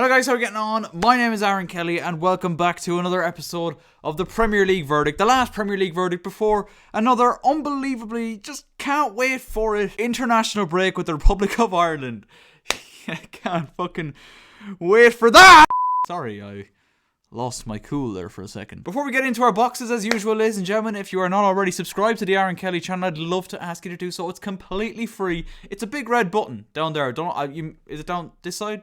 Hello guys, how are you getting on? My name is Aaron Kelly and welcome back to another episode of the Premier League verdict. The last Premier League verdict before another unbelievably, just can't wait for it, international break with the Republic of Ireland. I can't fucking wait for that! Sorry, I lost my cool there for a second. Before we get into our boxes, as usual, ladies and gentlemen, if you are not already subscribed to the Aaron Kelly channel, I'd love to ask you to do so. It's completely free. It's a big red button down there. Is it down this side?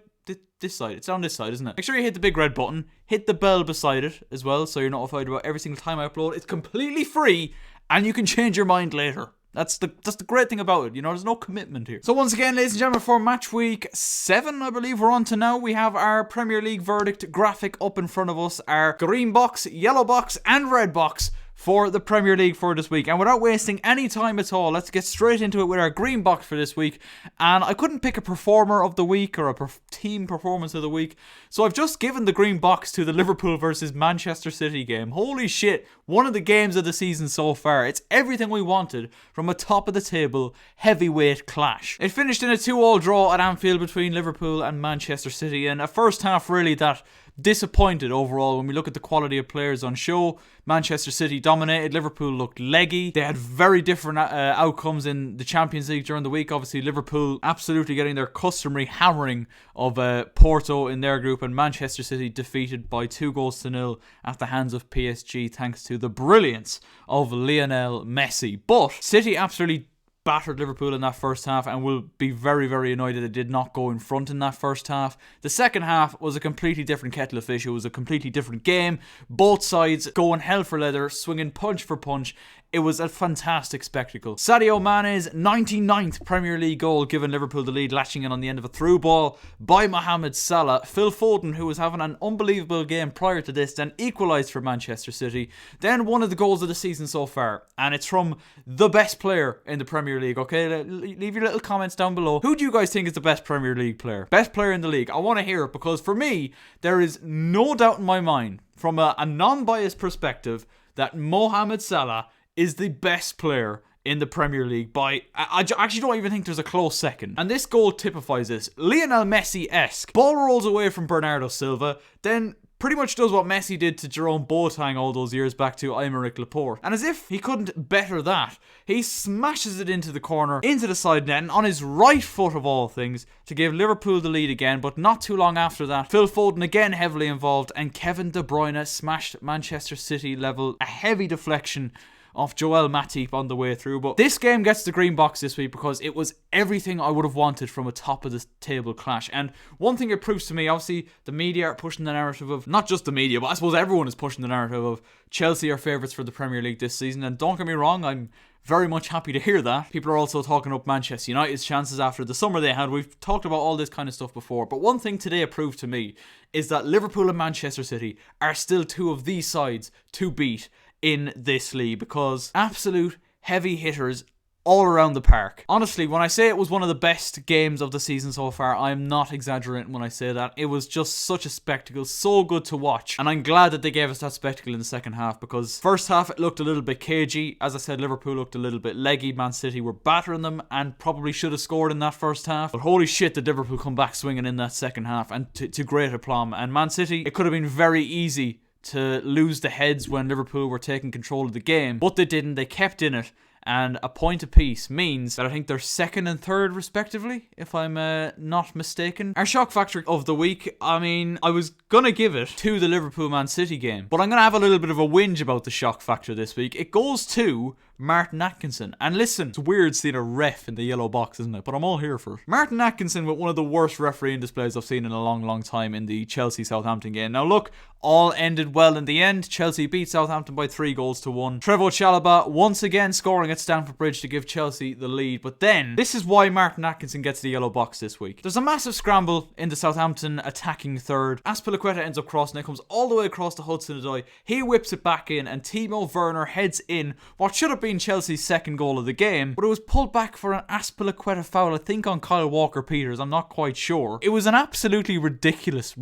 This side. It's down this side, isn't it? Make sure you hit the big red button. Hit the bell beside it as well, so you're notified about every single time I upload. It's completely free, and you can change your mind later. That's the great thing about it, you know, there's no commitment here. So once again, ladies and gentlemen, for match week 7, I believe we're on to now, we have our Premier League verdict graphic up in front of us, our green box, yellow box, and red box for the Premier League for this week. And without wasting any time at all, let's get straight into it with our green box for this week. And I couldn't pick a performer of the week or a team performance of the week, so I've just given the green box to the Liverpool versus Manchester City game. Holy shit, one of the games of the season so far. It's everything we wanted from a top of the table heavyweight clash. It finished in a 2-2 draw at Anfield between Liverpool and Manchester City, and a first half really that disappointed overall. When we look at the quality of players on show, Manchester City dominated, Liverpool looked leggy. They had very different outcomes in the Champions League during the week. Obviously Liverpool absolutely getting their customary hammering of Porto in their group, and Manchester City defeated by 2-0 at the hands of PSG thanks to the brilliance of Lionel Messi. But City absolutely battered Liverpool in that first half and will be very, very annoyed that it did not go in front in that first half. The second half was a completely different kettle of fish. It was a completely different game. Both sides going hell for leather, swinging punch for punch. It was a fantastic spectacle. Sadio Mane's 99th Premier League goal given Liverpool the lead, latching in on the end of a through ball by Mohamed Salah. Phil Foden, who was having an unbelievable game prior to this, then equalised for Manchester City. Then one of the goals of the season so far, and it's from the best player in the Premier League, okay? Leave your little comments down below. Who do you guys think is the best Premier League player? Best player in the league? I want to hear it, because for me, there is no doubt in my mind, from a non-biased perspective, that Mohamed Salah is the best player in the Premier League by... I actually don't even think there's a close second. And this goal typifies this. Lionel Messi-esque. Ball rolls away from Bernardo Silva, then pretty much does what Messi did to Jerome Boateng all those years back to Aymeric Laporte. And as if he couldn't better that, he smashes it into the corner, into the side net, and on his right foot of all things, to give Liverpool the lead again. But not too long after that, Phil Foden again heavily involved, and Kevin De Bruyne smashed Manchester City level. A heavy deflection off Joel Matip on the way through. But this game gets the green box this week because it was everything I would have wanted from a top of the table clash. And one thing it proves to me, obviously the media are pushing the narrative of, not just the media, but I suppose everyone is pushing the narrative of Chelsea are favourites for the Premier League this season. And don't get me wrong, I'm very much happy to hear that. People are also talking up Manchester United's chances after the summer they had. We've talked about all this kind of stuff before, but one thing today it proved to me is that Liverpool and Manchester City are still two of these sides to beat in this league, because absolute heavy hitters all around the park. Honestly, when I say it was one of the best games of the season so far, I'm not exaggerating when I say that. It was just such a spectacle, so good to watch, and I'm glad that they gave us that spectacle in the second half, because first half it looked a little bit cagey. As I said, Liverpool looked a little bit leggy. Man City were battering them and probably should have scored in that first half, but holy shit did Liverpool come back swinging in that second half, and to great aplomb. And Man City, it could have been very easy to lose the heads when Liverpool were taking control of the game, but they didn't. They kept in it, and a point apiece means that I think they're second and third respectively, if I'm not mistaken. Our shock factor of the week, I mean, I was gonna give it to the Liverpool-Man City game, but I'm gonna have a little bit of a whinge about the shock factor this week. It goes to Martin Atkinson. And listen, it's weird seeing a ref in the yellow box, isn't it? But I'm all here for it. Martin Atkinson with one of the worst refereeing displays I've seen in a long, long time in the Chelsea-Southampton game. Now look, all ended well in the end. Chelsea beat Southampton by 3-1. Trevoh Chalobah once again scoring at Stamford Bridge to give Chelsea the lead. But then, this is why Martin Atkinson gets the yellow box this week. There's a massive scramble in the Southampton attacking third. Azpilicueta ends up crossing it, comes all the way across to Hudson-Odoi. He whips it back in, and Timo Werner heads in what should have been Chelsea's second goal of the game, but it was pulled back for an Azpilicueta foul, I think on Kyle Walker-Peters, I'm not quite sure. It was an absolutely ridiculous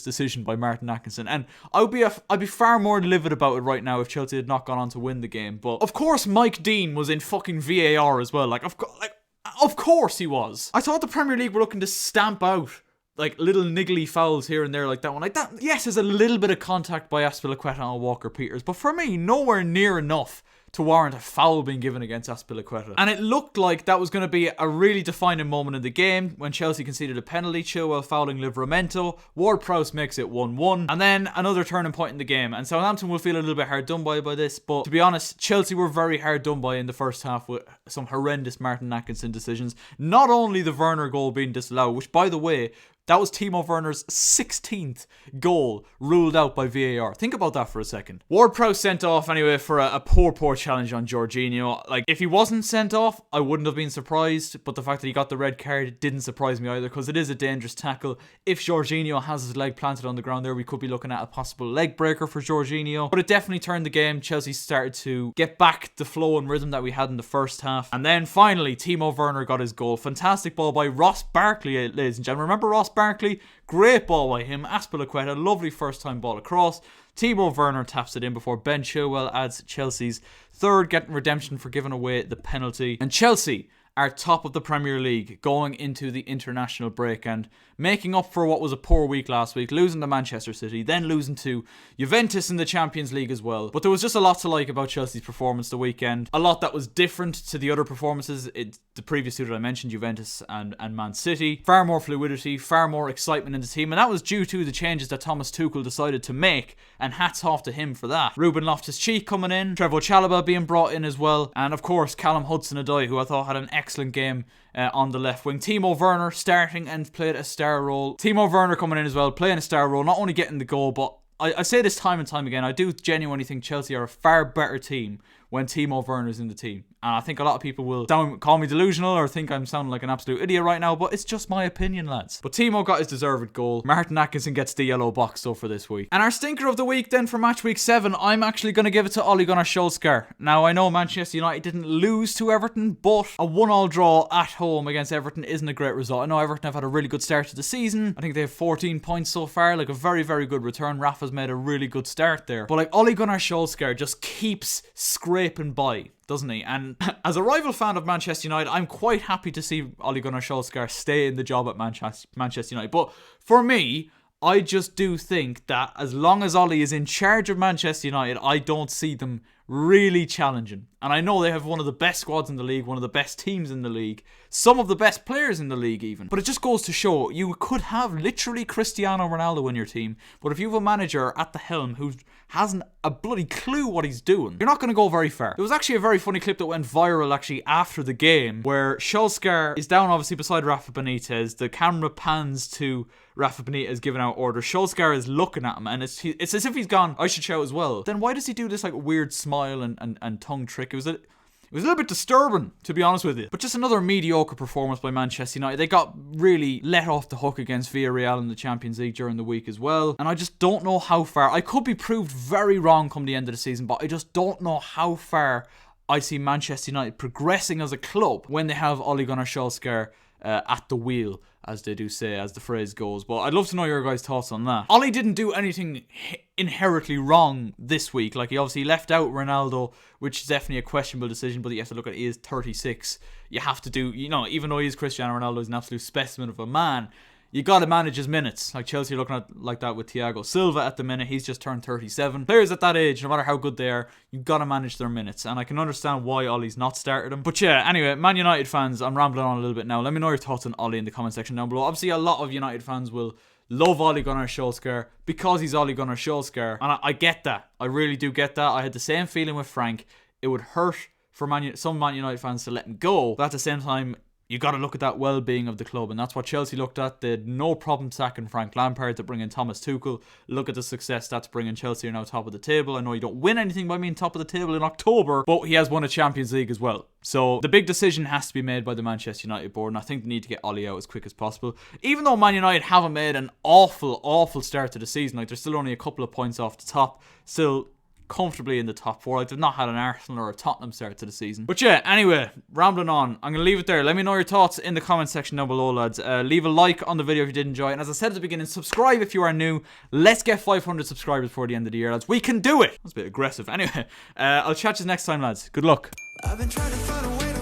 decision by Martin Atkinson, and I'd be far more livid about it right now if Chelsea had not gone on to win the game. But of course Mike Dean was in fucking VAR as well, of course he was. I thought the Premier League were looking to stamp out like little niggly fouls here and there like that one. Like that, yes, there's a little bit of contact by Azpilicueta on Walker-Peters, but for me, nowhere near enough to warrant a foul being given against Azpilicueta. And it looked like that was going to be a really defining moment in the game when Chelsea conceded a penalty, Chilwell fouling Livramento, Ward-Prowse makes it 1-1, and then another turning point in the game. And Southampton will feel a little bit hard done by this, but to be honest, Chelsea were very hard done by in the first half with some horrendous Martin Atkinson decisions. Not only the Werner goal being disallowed, which by the way, that was Timo Werner's 16th goal ruled out by VAR. Think about that for a second. Ward-Prowse sent off anyway for a poor challenge on Jorginho. Like, if he wasn't sent off, I wouldn't have been surprised, but the fact that he got the red card didn't surprise me either, because it is a dangerous tackle. If Jorginho has his leg planted on the ground there, we could be looking at a possible leg breaker for Jorginho. But it definitely turned the game. Chelsea started to get back the flow and rhythm that we had in the first half. And then finally, Timo Werner got his goal. Fantastic ball by Ross Barkley, ladies and gentlemen. Remember Ross Barkley? Great ball by him. Azpilicueta, lovely first time ball across. Timo Werner taps it in before Ben Chilwell adds Chelsea's third, getting redemption for giving away the penalty. And Chelsea are top of the Premier League going into the international break and making up for what was a poor week last week, losing to Manchester City, then losing to Juventus in the Champions League as well. But there was just a lot to like about Chelsea's performance the weekend. A lot that was different to the other performances, the previous two that I mentioned, Juventus and Man City. Far more fluidity, far more excitement in the team, and that was due to the changes that Thomas Tuchel decided to make, and hats off to him for that. Ruben Loftus-Cheek coming in, Trevoh Chalobah being brought in as well, and of course Callum Hudson-Odoi, who I thought had an excellent game on the left wing. Timo Werner starting and played a star role. Timo Werner coming in as well, playing a star role, not only getting the goal, but I say this time and time again, I do genuinely think Chelsea are a far better team when Timo Werner's in the team. And I think a lot of people will call me delusional or think I'm sounding like an absolute idiot right now, but it's just my opinion, lads. But Timo got his deserved goal. Martin Atkinson gets the yellow box though for this week. And our stinker of the week then for match week 7, I'm actually going to give it to Ole Gunnar Solskjaer. Now, I know Manchester United didn't lose to Everton, but a 1-1 draw at home against Everton isn't a great result. I know Everton have had a really good start to the season. I think they have 14 points so far, like a very, very good return. Rafa's made a really good start there. But like Ole Gunnar Solskjaer just keeps scraping by, doesn't he? And as a rival fan of Manchester United, I'm quite happy to see Ole Gunnar Solskjaer stay in the job at Manchester United. But for me, I just do think that as long as Ole is in charge of Manchester United, I don't see them really challenging. And I know they have one of the best squads in the league, one of the best teams in the league, some of the best players in the league even. But it just goes to show, you could have literally Cristiano Ronaldo in your team, but if you have a manager at the helm who hasn't a bloody clue what he's doing, you're not going to go very far. There was actually a very funny clip that went viral actually after the game, where Solskjaer is down obviously beside Rafa Benitez. The camera pans to Rafa Benitez giving out orders. Solskjaer is looking at him, and it's as if he's gone, I should shout as well. Then why does he do this like weird smile and tongue trick? It was a little bit disturbing, to be honest with you. But just another mediocre performance by Manchester United. They got really let off the hook against Villarreal in the Champions League during the week as well. And I just don't know how far. I could be proved very wrong come the end of the season, but I just don't know how far I see Manchester United progressing as a club when they have Ole Gunnar Solskjaer at the wheel, as they do say, as the phrase goes. But I'd love to know your guys' thoughts on that. Ole didn't do anything inherently wrong this week. Like, he obviously left out Ronaldo, which is definitely a questionable decision, but you have to look at, he is 36. You have to do, even though he is Cristiano Ronaldo, is an absolute specimen of a man, you got to manage his minutes. Like Chelsea are looking at like that with Thiago Silva at the minute. He's just turned 37. Players at that age, no matter how good they are, you've got to manage their minutes. And I can understand why Ole's not started them. But yeah, anyway, Man United fans, I'm rambling on a little bit now. Let me know your thoughts on Ole in the comment section down below. Obviously, a lot of United fans will love Ole Gunnar Solskjaer because he's Ole Gunnar Solskjaer. And I get that. I really do get that. I had the same feeling with Frank. It would hurt for some Man United fans to let him go. But at the same time, you got to look at that well-being of the club, and that's what Chelsea looked at. They had no problem sacking Frank Lampard to bring in Thomas Tuchel. Look at the success that's bringing Chelsea are now top of the table. I know you don't win anything by being top of the table in October, but he has won a Champions League as well. So the big decision has to be made by the Manchester United board, and I think they need to get Ole out as quick as possible. Even though Man United haven't made an awful start to the season, like they're still only a couple of points off the top, still comfortably in the top 4. Like, they've not had an Arsenal or a Tottenham start to the season. But yeah, anyway, rambling on, I'm going to leave it there. Let me know your thoughts in the comment section down below, lads. Leave a like on the video if you did enjoy it. And as I said at the beginning, subscribe if you are new. Let's get 500 subscribers before the end of the year, lads. We can do it. That's a bit aggressive. Anyway, I'll chat to you next time, lads. Good luck. I've been trying to find a way to